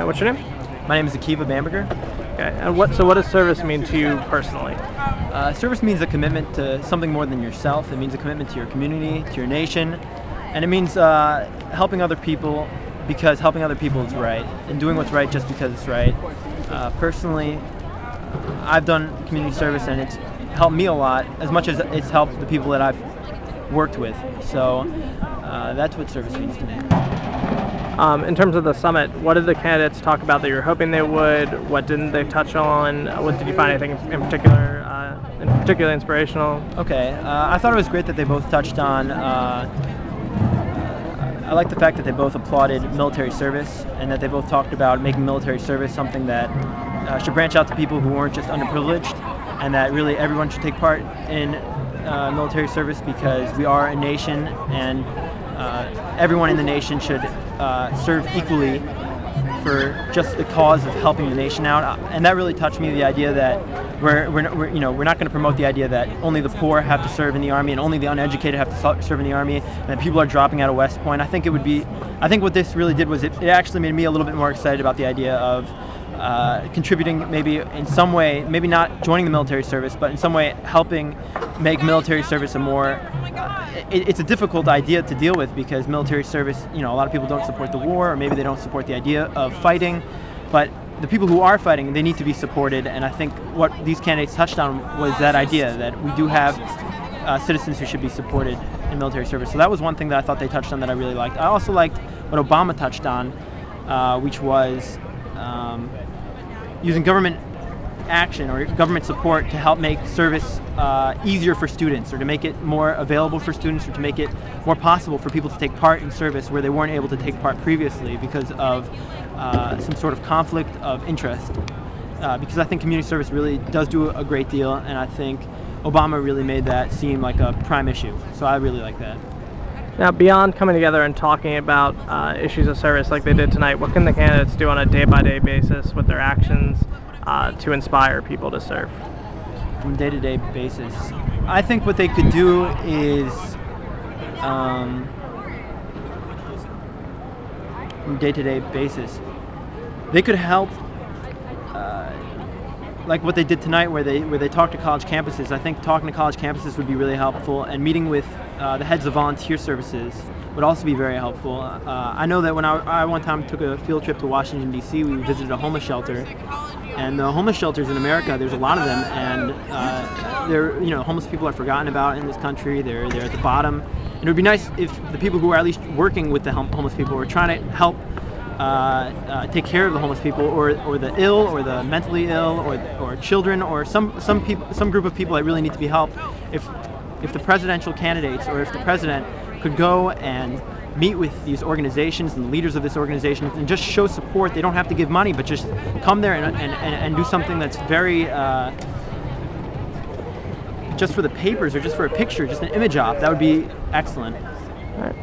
What's your name? My name is Akiva Bamberger. Okay. And what does service mean to you personally? Service means a commitment to something more than yourself. It means a commitment to your community, to your nation, and it means helping other people because helping other people is right, and doing what's right just because it's right. Personally, I've done community service and it's helped me a lot, as much as it's helped the people that I've worked with. So that's what service means to me. In terms of the summit, what did the candidates talk about that you were hoping they would? What didn't they touch on? What did you find anything in particularly inspirational? Okay, I thought it was great that they both touched on. I like the fact that they both applauded military service and that they both talked about making military service something that should branch out to people who aren't just underprivileged, and that really everyone should take part in military service because we are a nation and everyone in the nation should serve equally for just the cause of helping the nation out. And that really touched me, the idea that we're not going to promote the idea that only the poor have to serve in the Army and only the uneducated have to serve in the Army and that people are dropping out of West Point. I think what this really did was it actually made me a little bit more excited about the idea of contributing maybe in some way, maybe not joining the military service, but in some way helping make military service a more, it's a difficult idea to deal with because military service, a lot of people don't support the war, or maybe they don't support the idea of fighting, but the people who are fighting, they need to be supported, and I think what these candidates touched on was that idea that we do have citizens who should be supported in military service. So that was one thing that I thought they touched on that I really liked. I also liked what Obama touched on, which was using government action or government support to help make service easier for students, or to make it more available for students, or to make it more possible for people to take part in service where they weren't able to take part previously because of some sort of conflict of interest. Because I think community service really does do a great deal, and I think Obama really made that seem like a prime issue. So I really like that. Now, beyond coming together and talking about issues of service like they did tonight, what can the candidates do on a day-by-day basis with their actions to inspire people to serve? From a day-to-day basis, I think what they could do is, from a day-to-day basis, they could help, like what they did tonight, where they talked to college campuses. I think talking to college campuses would be really helpful, and meeting with the heads of volunteer services would also be very helpful. I know that when I one time took a field trip to Washington, D.C., we visited a homeless shelter, and the homeless shelters in America, there's a lot of them, and homeless people are forgotten about in this country. They're at the bottom, and it would be nice if the people who are at least working with the homeless people were trying to help take care of the homeless people, or the ill, or the mentally ill, or children, or some group of people that really need to be helped. If the presidential candidates, or if the president could go and meet with these organizations and the leaders of this organization and just show support, they don't have to give money, but just come there and do something that's very just for the papers or just for a picture, just an image op, that would be excellent. All right.